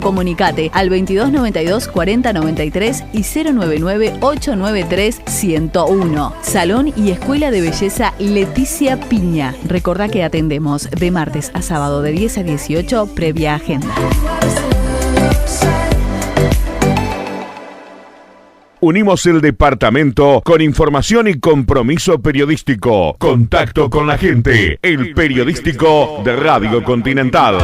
Comunicate al 2292 4093 y 099 893 101. Salón y Escuela de Belleza Leticia Piña. Recordá que atendemos de martes a sábado de 10 a 18 previa agenda. Unimos el departamento con información y compromiso periodístico. Contacto con la gente. El periodístico de Radio Continental.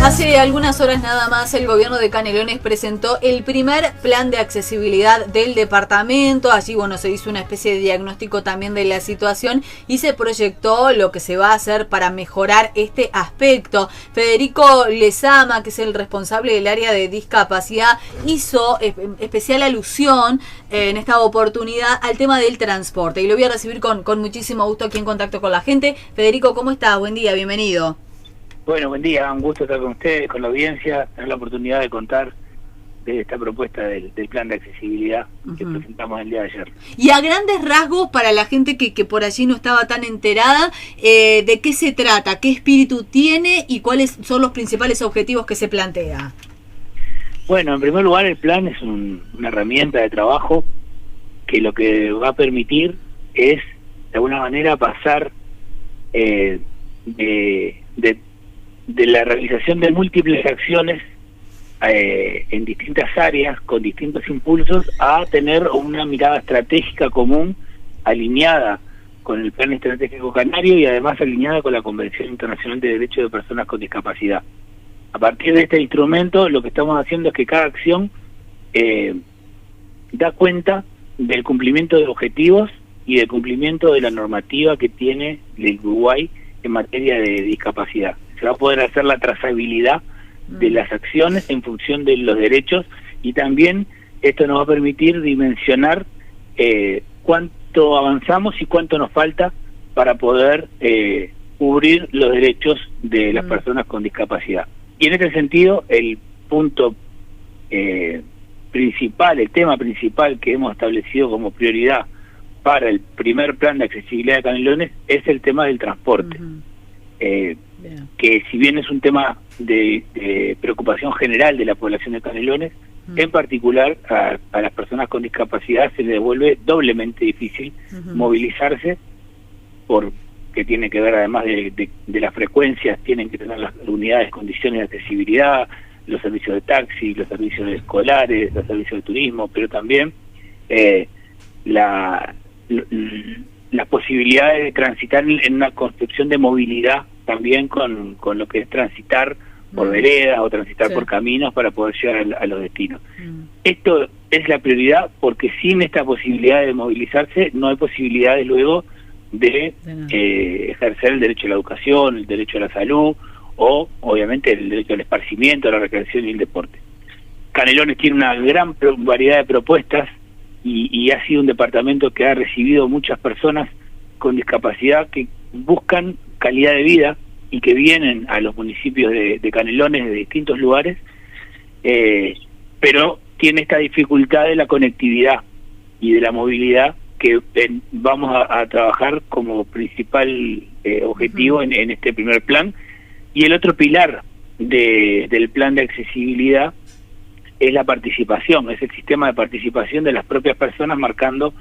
Hace algunas horas nada más el gobierno de Canelones presentó el primer plan de accesibilidad del departamento. Allí, se hizo una especie de diagnóstico también de la situación y se proyectó lo que se va a hacer para mejorar este aspecto. Federico Lezama, que es el responsable del área de discapacidad, hizo especial alusión en esta oportunidad al tema del transporte. Y lo voy a recibir con muchísimo gusto aquí en Contacto con la Gente. Federico, ¿cómo estás? Buen día, bienvenido. Bueno, buen día, un gusto estar con ustedes, con la audiencia, tener la oportunidad de contar de esta propuesta del plan de accesibilidad que presentamos el día de ayer. Y a grandes rasgos, para la gente que por allí no estaba tan enterada, ¿de qué se trata? ¿Qué espíritu tiene? ¿Y cuáles son los principales objetivos que se plantea? Bueno, en primer lugar, el plan es una herramienta de trabajo que lo que va a permitir es, de alguna manera, pasar de la realización de múltiples acciones en distintas áreas, con distintos impulsos, a tener una mirada estratégica común, alineada con el Plan Estratégico Canario y además alineada con la Convención Internacional de Derechos de Personas con Discapacidad. A partir de este instrumento, lo que estamos haciendo es que cada acción da cuenta del cumplimiento de objetivos y del cumplimiento de la normativa que tiene el Uruguay en materia de discapacidad. Se va a poder hacer la trazabilidad de las acciones en función de los derechos, y también esto nos va a permitir dimensionar cuánto avanzamos y cuánto nos falta para poder cubrir los derechos de las personas con discapacidad. Y en este sentido, el punto principal, el tema principal que hemos establecido como prioridad para el primer plan de accesibilidad de Canelones es el tema del transporte. Que si bien es un tema de preocupación general de la población de Canelones, en particular a las personas con discapacidad se les vuelve doblemente difícil movilizarse, porque tiene que ver, además de las frecuencias, tienen que tener las unidades, condiciones de accesibilidad, los servicios de taxi, los servicios escolares, los servicios de turismo, pero también las posibilidades de transitar en una concepción de movilidad también con lo que es transitar por veredas o transitar por caminos para poder llegar a los destinos. Esto es la prioridad, porque sin esta posibilidad de movilizarse no hay posibilidades luego de ejercer el derecho a la educación, el derecho a la salud o obviamente el derecho al esparcimiento, a la recreación y el deporte. Canelones tiene una gran variedad de propuestas y ha sido un departamento que ha recibido muchas personas con discapacidad que buscan calidad de vida y que vienen a los municipios de Canelones de distintos lugares, pero tiene esta dificultad de la conectividad y de la movilidad que vamos a trabajar como principal objetivo en este primer plan. Y el otro pilar del plan de accesibilidad es la participación, es el sistema de participación de las propias personas, marcando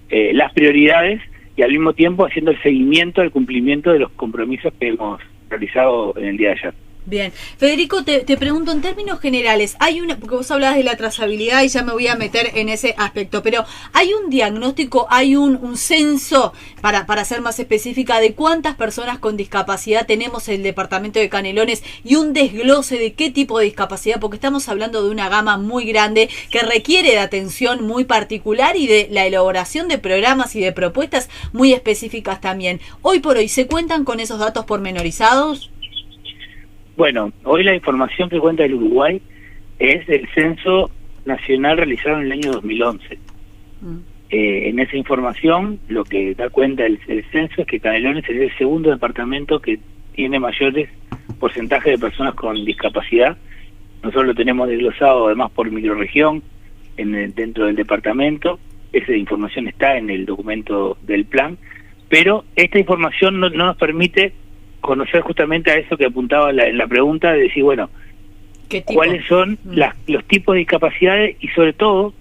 las prioridades y al mismo tiempo haciendo el seguimiento del cumplimiento de los compromisos que hemos realizado en el día de ayer. Bien. Federico, te pregunto en términos generales, porque vos hablabas de la trazabilidad y ya me voy a meter en ese aspecto, pero ¿hay un diagnóstico, hay un censo, para ser más específica, de cuántas personas con discapacidad tenemos en el departamento de Canelones y un desglose de qué tipo de discapacidad? Porque estamos hablando de una gama muy grande que requiere de atención muy particular y de la elaboración de programas y de propuestas muy específicas también. Hoy por hoy, ¿se cuentan con esos datos pormenorizados? Bueno, hoy la información que cuenta el Uruguay es del censo nacional realizado en el año 2011. En esa información, lo que da cuenta el censo es que Canelones es el segundo departamento que tiene mayores porcentajes de personas con discapacidad. Nosotros lo tenemos desglosado además por microrregión dentro del departamento. Esa información está en el documento del plan, pero esta información no nos permite conocer justamente a eso que apuntaba en la pregunta, de decir, bueno, cuáles son los tipos de discapacidades y sobre todo,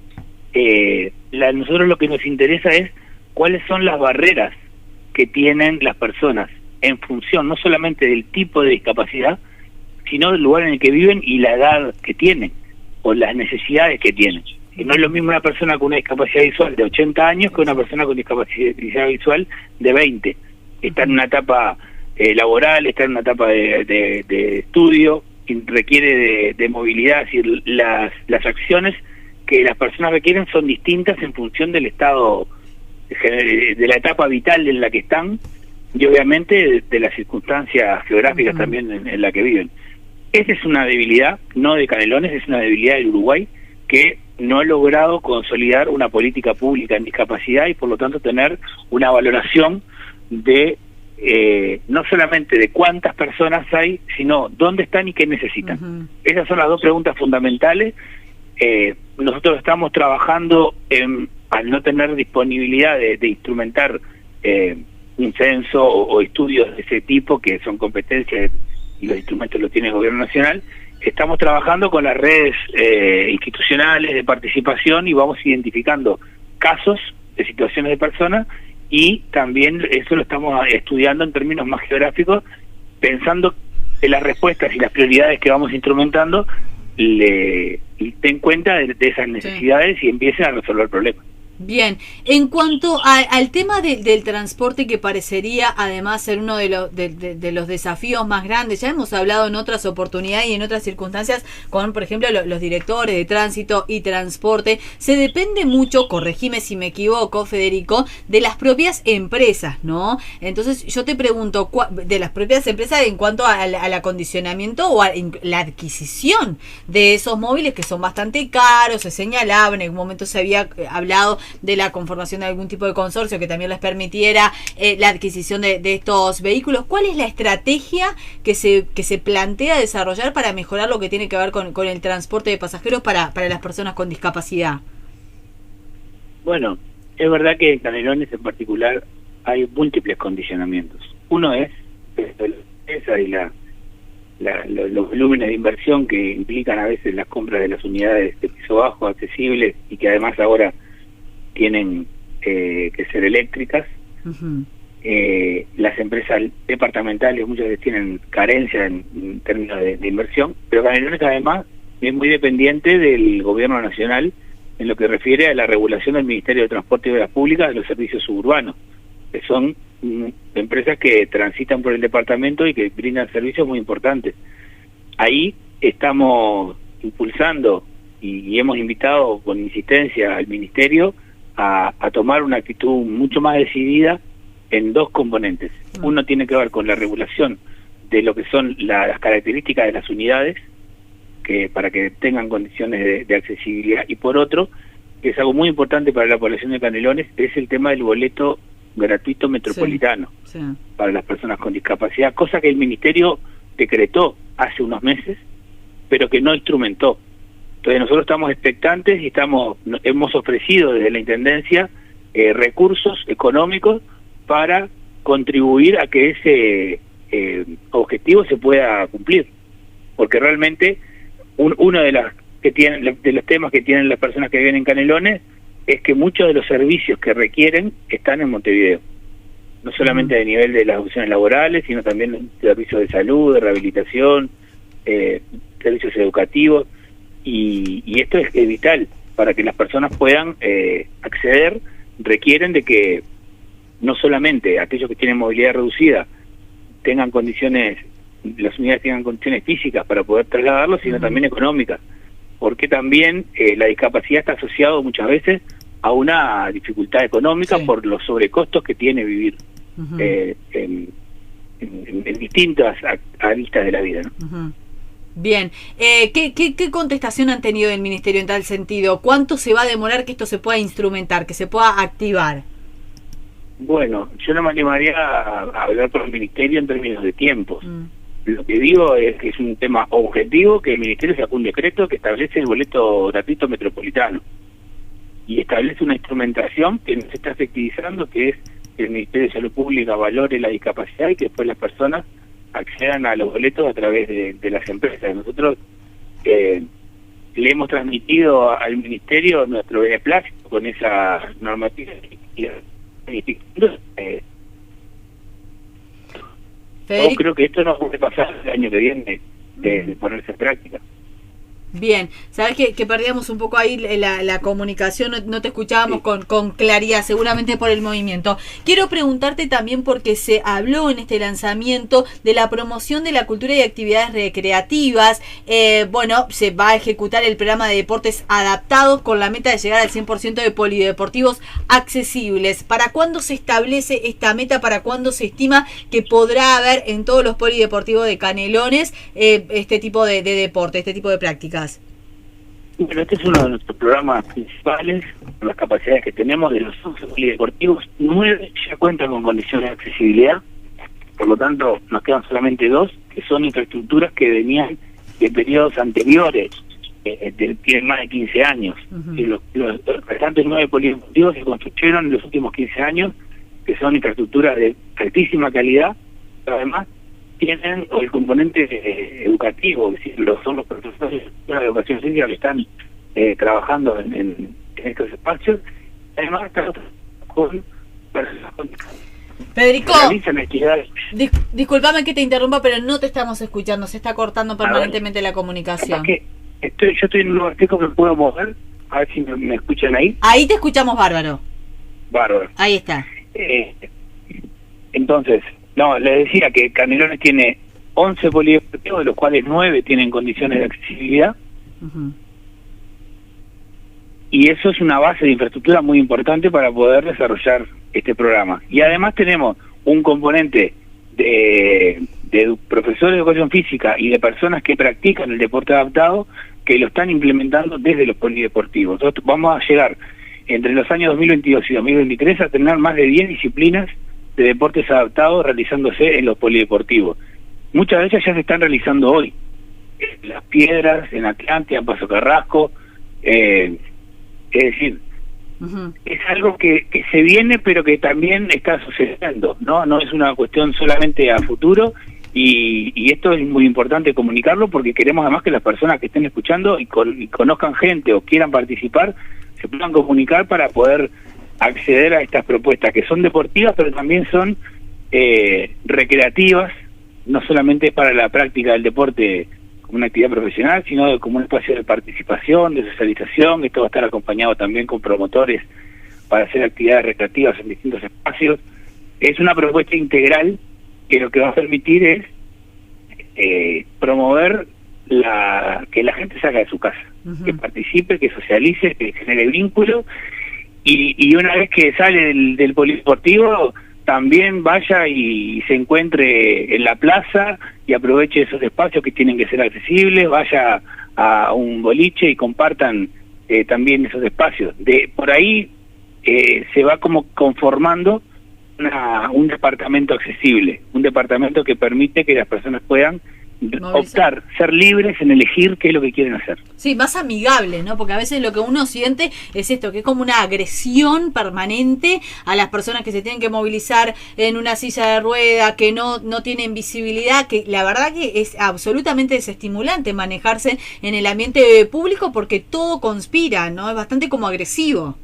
nosotros lo que nos interesa es cuáles son las barreras que tienen las personas en función no solamente del tipo de discapacidad, sino del lugar en el que viven y la edad que tienen, o las necesidades que tienen. Y no es lo mismo una persona con una discapacidad visual de 80 años que una persona con discapacidad visual de 20. Está en una etapa laboral, está en una etapa de estudio, y requiere de movilidad, es decir, las acciones que las personas requieren son distintas en función del estado, de la etapa vital en la que están, y obviamente de las circunstancias geográficas también en la que viven. Esa es una debilidad, no de Canelones, es una debilidad del Uruguay, que no ha logrado consolidar una política pública en discapacidad y por lo tanto tener una valoración de no solamente de cuántas personas hay, sino dónde están y qué necesitan. Esas son las dos preguntas fundamentales. Nosotros estamos trabajando al no tener disponibilidad de instrumentar un censo o estudios de ese tipo, que son competencias y los instrumentos los tiene el gobierno nacional. Estamos trabajando con las redes institucionales de participación y vamos identificando casos de situaciones de personas, y también eso lo estamos estudiando en términos más geográficos, pensando que las respuestas y las prioridades que vamos instrumentando den cuenta de esas necesidades y empiecen a resolver problemas. Bien, en cuanto al tema del transporte, que parecería además ser uno de los desafíos más grandes, ya hemos hablado en otras oportunidades y en otras circunstancias con, por ejemplo, los directores de tránsito y transporte, se depende mucho, corregime si me equivoco, Federico, de las propias empresas, ¿no? Entonces yo te pregunto, de las propias empresas en cuanto al acondicionamiento o a la adquisición de esos móviles, que son bastante caros, se señalaba, en algún momento se había hablado de la conformación de algún tipo de consorcio que también les permitiera la adquisición de estos vehículos. ¿Cuál es la estrategia que se plantea desarrollar para mejorar lo que tiene que ver con el transporte de pasajeros para las personas con discapacidad? Bueno, es verdad que en Canelones en particular hay múltiples condicionamientos. Uno es esa y los volúmenes de inversión que implican a veces las compras de las unidades de piso bajo accesibles y que además ahora tienen que ser eléctricas. Las empresas departamentales muchas veces tienen carencia en términos de inversión, pero Canelones además es muy dependiente del gobierno nacional en lo que refiere a la regulación del Ministerio de Transporte y Obras Públicas de los servicios suburbanos, que son empresas que transitan por el departamento y que brindan servicios muy importantes. Ahí estamos impulsando y hemos invitado con insistencia al Ministerio a tomar una actitud mucho más decidida en dos componentes. Uno tiene que ver con la regulación de lo que son las características de las unidades, que para que tengan condiciones de accesibilidad, y por otro, que es algo muy importante para la población de Canelones, es el tema del boleto gratuito metropolitano para las personas con discapacidad, cosa que el Ministerio decretó hace unos meses, pero que no instrumentó. Entonces nosotros estamos expectantes y hemos ofrecido desde la Intendencia recursos económicos para contribuir a que ese objetivo se pueda cumplir, porque realmente uno de los temas que tienen las personas que viven en Canelones es que muchos de los servicios que requieren están en Montevideo, no solamente de nivel de las opciones laborales, sino también servicios de salud, de rehabilitación, servicios educativos. Y esto es vital para que las personas puedan acceder. Requieren de que no solamente aquellos que tienen movilidad reducida tengan condiciones, las unidades tengan condiciones físicas para poder trasladarlos, sino también económicas, porque también la discapacidad está asociado muchas veces a una dificultad económica por los sobrecostos que tiene vivir en distintas aristas de la vida, ¿no? Bien, ¿qué contestación han tenido del Ministerio en tal sentido? ¿Cuánto se va a demorar que esto se pueda instrumentar, que se pueda activar? Bueno, yo no me animaría a hablar por el Ministerio en términos de tiempos. Lo que digo es que es un tema objetivo, que el Ministerio sacó un decreto que establece el boleto gratuito metropolitano y establece una instrumentación que no se está efectivizando, que es que el Ministerio de Salud Pública valore la discapacidad y que después las personas accedan a los boletos a través de las empresas. Nosotros le hemos transmitido al Ministerio nuestro beneplácito con esa normativa. Yo creo que esto no puede pasar el año que viene de ponerse en práctica. Bien, sabes que perdíamos un poco ahí la comunicación, no te escuchábamos con claridad, seguramente por el movimiento. Quiero preguntarte también porque se habló en este lanzamiento de la promoción de la cultura y actividades recreativas. Bueno, se va a ejecutar el programa de deportes adaptados con la meta de llegar al 100% de polideportivos accesibles. ¿Para cuándo se establece esta meta? ¿Para cuándo se estima que podrá haber en todos los polideportivos de Canelones este tipo de deporte, este tipo de prácticas? Bueno, este es uno de nuestros programas principales, las capacidades que tenemos de los 11 polideportivos. 9 ya cuentan con condiciones de accesibilidad, por lo tanto nos quedan solamente 2, que son infraestructuras que venían de periodos anteriores, tienen más de 15 años. Y los restantes 9 polideportivos se construyeron en los últimos 15 años, que son infraestructuras de altísima calidad, pero además tienen el componente educativo, es decir, son los profesores de la educación física que están trabajando en estos espacios. Además, están con personas con Federico, actividades. Disculpame que te interrumpa, pero no te estamos escuchando, se está cortando permanentemente la comunicación. Que yo estoy en un lugar fijo que puedo mover, a ver si me escuchan ahí. Ahí te escuchamos bárbaro. Bárbaro. Ahí está. Entonces, no, les decía que Canelones tiene 11 polideportivos, de los cuales 9 tienen condiciones de accesibilidad. Y eso es una base de infraestructura muy importante para poder desarrollar este programa. Y además tenemos un componente de profesores de educación física y de personas que practican el deporte adaptado que lo están implementando desde los polideportivos. Nosotros vamos a llegar entre los años 2022 y 2023 a tener más de 10 disciplinas de deportes adaptados realizándose en los polideportivos. Muchas de ellas ya se están realizando hoy. En Las Piedras, en Atlántida, en Paso Carrasco. Es decir, es algo que se viene, pero que también está sucediendo, no es una cuestión solamente a futuro, y esto es muy importante comunicarlo, porque queremos además que las personas que estén escuchando y conozcan gente o quieran participar, se puedan comunicar para poder acceder a estas propuestas que son deportivas, pero también son recreativas, no solamente para la práctica del deporte como una actividad profesional, sino como un espacio de participación, de socialización. Esto va a estar acompañado también con promotores para hacer actividades recreativas en distintos espacios. Es una propuesta integral que lo que va a permitir es promover que la gente salga de su casa, que participe, que socialice, que genere vínculo, y una vez que sale del polideportivo también vaya y se encuentre en la plaza y aproveche esos espacios que tienen que ser accesibles, vaya a un boliche y compartan también esos espacios. Por ahí se va como conformando un departamento accesible, un departamento que permite que las personas puedan optar, ser libres en elegir qué es lo que quieren hacer. Sí, más amigable, ¿no? Porque a veces lo que uno siente es esto, que es como una agresión permanente a las personas que se tienen que movilizar en una silla de rueda, que no tienen visibilidad, que la verdad que es absolutamente desestimulante manejarse en el ambiente público porque todo conspira, ¿no? Es bastante como agresivo.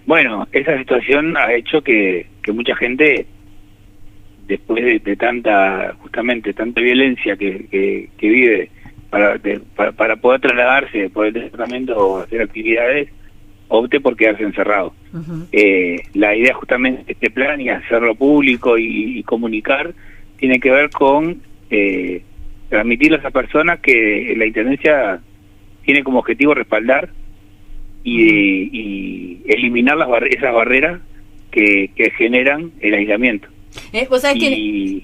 Bueno, esa situación ha hecho que mucha gente, después de tanta violencia que vive para poder trasladarse por el departamento o hacer actividades, opte por quedarse encerrado. La idea justamente de este plan y hacerlo público y comunicar tiene que ver con transmitirle a esas personas que la Intendencia tiene como objetivo respaldar y eliminar esas barreras que generan el aislamiento. ¿Vos sabés y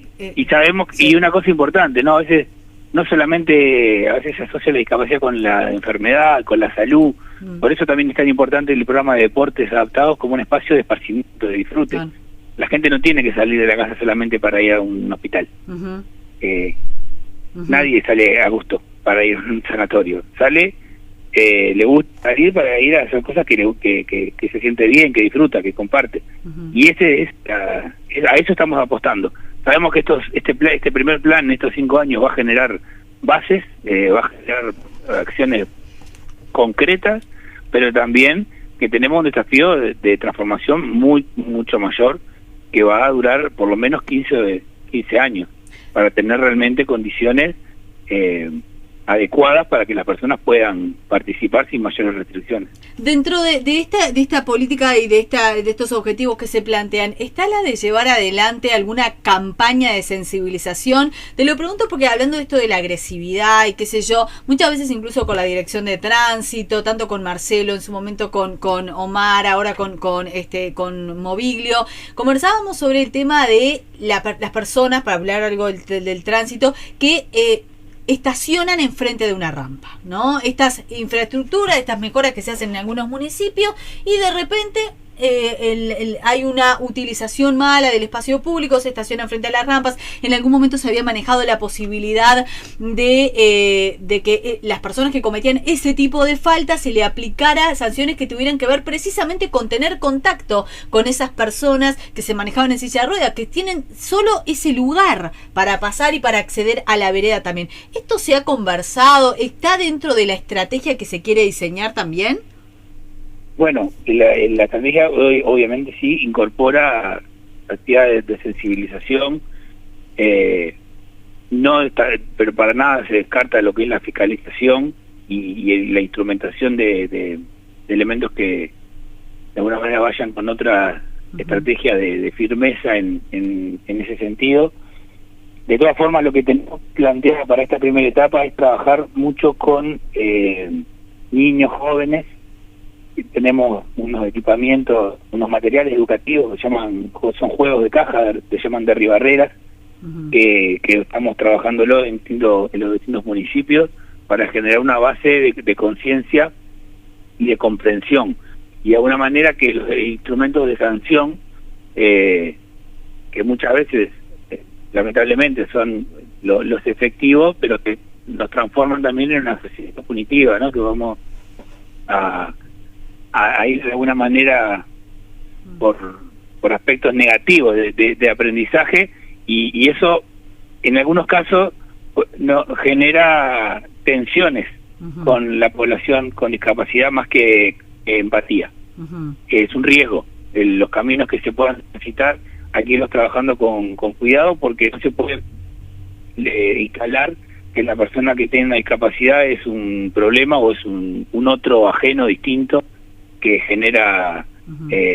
sabemos, y una cosa importante, ¿no? A veces no solamente a veces se asocia la discapacidad con la enfermedad, con la salud, por eso también es tan importante el programa de deportes adaptados como un espacio de esparcimiento, de disfrute. Claro. La gente no tiene que salir de la casa solamente para ir a un hospital. Nadie sale a gusto para ir a un sanatorio. Sale, le gusta salir para ir a hacer cosas que se siente bien, que disfruta, que comparte. Y a eso estamos apostando. Sabemos que este primer plan en estos 5 años va a generar bases, va a generar acciones concretas, pero también que tenemos un desafío de transformación mucho mayor, que va a durar por lo menos 15 años, para tener realmente condiciones adecuadas para que las personas puedan participar sin mayores restricciones. Dentro de esta política y de estos objetivos que se plantean, ¿está la de llevar adelante alguna campaña de sensibilización? Te lo pregunto porque hablando de esto de la agresividad y qué sé yo, muchas veces incluso con la dirección de tránsito, tanto con Marcelo, en su momento con Omar, ahora con Moviglio, conversábamos sobre el tema de las personas, para hablar algo del tránsito, que estacionan enfrente de una rampa, ¿no? Estas infraestructuras, estas mejoras que se hacen en algunos municipios, y de repente hay una utilización mala del espacio público, se estacionan frente a las rampas. En algún momento se había manejado la posibilidad de que las personas que cometían ese tipo de faltas se le aplicara sanciones que tuvieran que ver precisamente con tener contacto con esas personas que se manejaban en silla de ruedas, que tienen solo ese lugar para pasar y para acceder a la vereda también. ¿Esto se ha conversado? ¿Está dentro de la estrategia que se quiere diseñar también? Bueno, la estrategia obviamente sí incorpora actividades de sensibilización, pero para nada se descarta lo que es la fiscalización y la instrumentación de elementos que de alguna manera vayan con otra estrategia de firmeza en ese sentido. De todas formas, lo que tenemos planteado para esta primera etapa es trabajar mucho con niños jóvenes. Tenemos unos equipamientos, unos materiales educativos que son juegos de caja, se llaman derribarreras, que estamos trabajándolo en los distintos municipios para generar una base de conciencia y de comprensión, y de alguna manera que los instrumentos de sanción, que muchas veces lamentablemente son los efectivos, pero que nos transforman también en una sociedad punitiva, ¿no? Que vamos a ir de alguna manera por aspectos negativos de aprendizaje, y eso en algunos casos no genera tensiones con la población con discapacidad más que empatía. Es un riesgo. Los caminos que se puedan transitar hay que irlos trabajando con cuidado, porque no se puede instalar que la persona que tiene una discapacidad es un problema o es un otro ajeno distinto que genera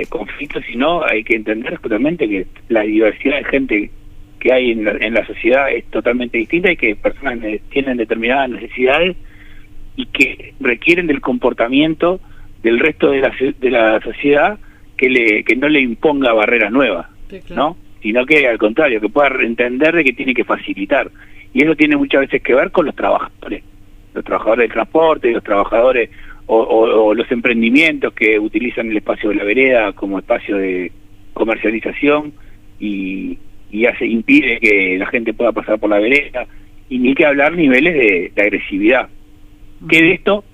conflictos, sino hay que entender justamente que la diversidad de gente que hay en la sociedad es totalmente distinta, y que personas tienen determinadas necesidades y que requieren del comportamiento del resto de la sociedad que no le imponga barreras nuevas, sí, claro, ¿no? Sino que al contrario, que pueda entender de que tiene que facilitar. Y eso tiene muchas veces que ver con los trabajadores del transporte, los trabajadores o los emprendimientos que utilizan el espacio de la vereda como espacio de comercialización y impide que la gente pueda pasar por la vereda, y ni que hablar niveles de agresividad, que de esto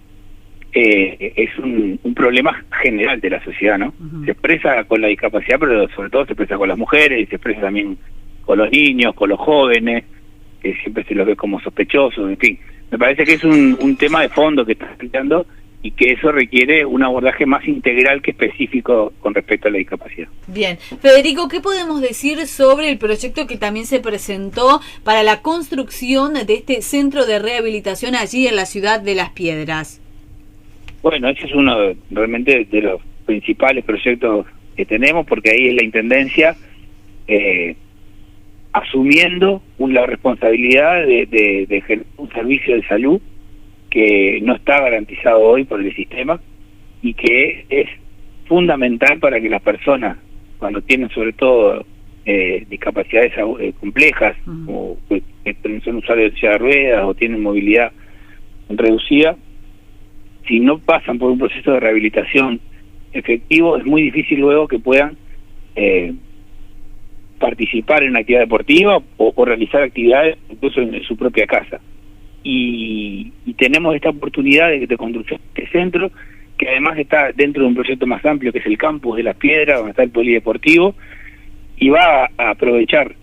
es un problema general de la sociedad, ¿no? Se expresa con la discapacidad, pero sobre todo se expresa con las mujeres, y se expresa también con los niños, con los jóvenes, que siempre se los ve como sospechosos, en fin. Me parece que es un tema de fondo que está planteando, y que eso requiere un abordaje más integral que específico con respecto a la discapacidad. Bien. Federico, ¿qué podemos decir sobre el proyecto que también se presentó para la construcción de este centro de rehabilitación allí en la ciudad de Las Piedras? Bueno, ese es uno realmente de los principales proyectos que tenemos, porque ahí es la Intendencia asumiendo la responsabilidad de ejercer un servicio de salud que no está garantizado hoy por el sistema, y que es fundamental para que las personas, cuando tienen sobre todo discapacidades complejas o que son usuarios de silla de ruedas o tienen movilidad reducida, si no pasan por un proceso de rehabilitación efectivo, es muy difícil luego que puedan participar en una actividad deportiva o realizar actividades incluso en su propia casa. Y tenemos esta oportunidad de construcción de este centro, que además está dentro de un proyecto más amplio, que es el campus de Las Piedras, donde está el polideportivo, y va a aprovechar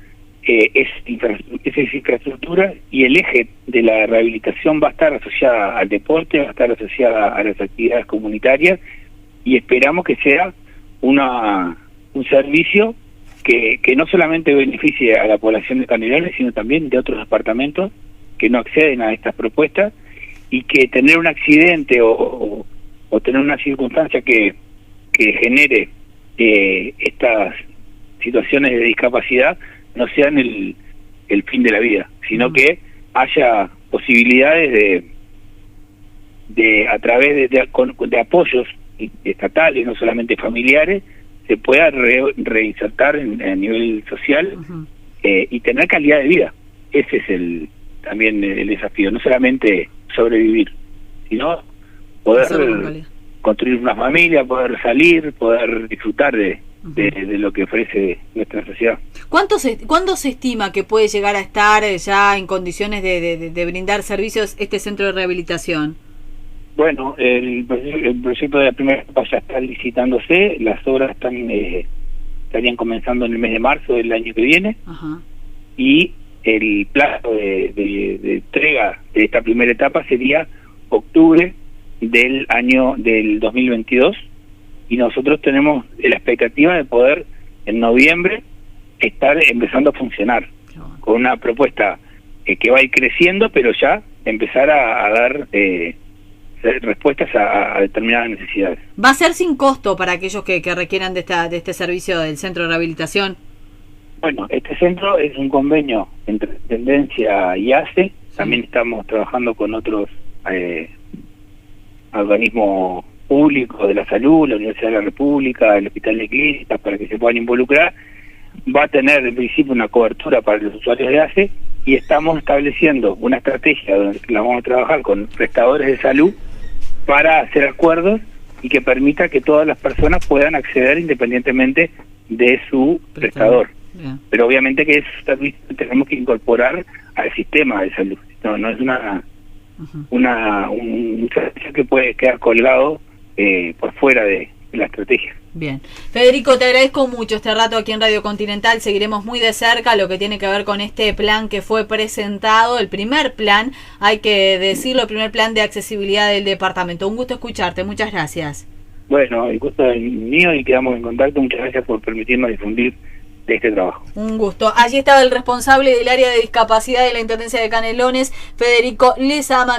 esa infraestructura, y el eje de la rehabilitación va a estar asociada al deporte, va a estar asociada a las actividades comunitarias, y esperamos que sea un servicio que no solamente beneficie a la población de Canelones, sino también de otros departamentos que no acceden a estas propuestas, y que tener un accidente o tener una circunstancia que genere estas situaciones de discapacidad no sean el fin de la vida, sino que haya posibilidades de a través de apoyos estatales, no solamente familiares, se pueda reinsertar a nivel social y tener calidad de vida. Ese es también el desafío, no solamente sobrevivir, sino poder construir una familia, poder salir, poder disfrutar de lo que ofrece nuestra sociedad. ¿Cuándo se estima que puede llegar a estar ya en condiciones de brindar servicios este centro de rehabilitación? Bueno, el proyecto de la primera etapa ya está licitándose, las obras estarían comenzando en el mes de marzo del año que viene. Y el plazo de entrega de esta primera etapa sería octubre del 2022, y nosotros tenemos la expectativa de poder en noviembre estar empezando a funcionar con una propuesta que va a ir creciendo, pero ya empezar a dar respuestas a determinadas necesidades. ¿Va a ser sin costo para aquellos que requieran de este servicio del centro de rehabilitación? Bueno, este centro es un convenio entre Intendencia y ACE. También estamos trabajando con otros organismos públicos de la salud, la Universidad de la República, el Hospital de Clínicas, para que se puedan involucrar. Va a tener en principio una cobertura para los usuarios de ACE, y estamos estableciendo una estrategia donde la vamos a trabajar con prestadores de salud para hacer acuerdos y que permita que todas las personas puedan acceder independientemente de su prestador. Pero obviamente que ese servicio tenemos que incorporar al sistema de salud. No es un servicio que puede quedar colgado por fuera de la estrategia. Bien. Federico, te agradezco mucho este rato aquí en Radio Continental. Seguiremos muy de cerca lo que tiene que ver con este plan que fue presentado, el primer plan, hay que decirlo, el primer plan de accesibilidad del departamento. Un gusto escucharte, muchas gracias. Bueno, el gusto es mío y quedamos en contacto. Muchas gracias por permitirnos difundir de este trabajo. Un gusto. Allí estaba el responsable del área de discapacidad de la Intendencia de Canelones, Federico Lezama.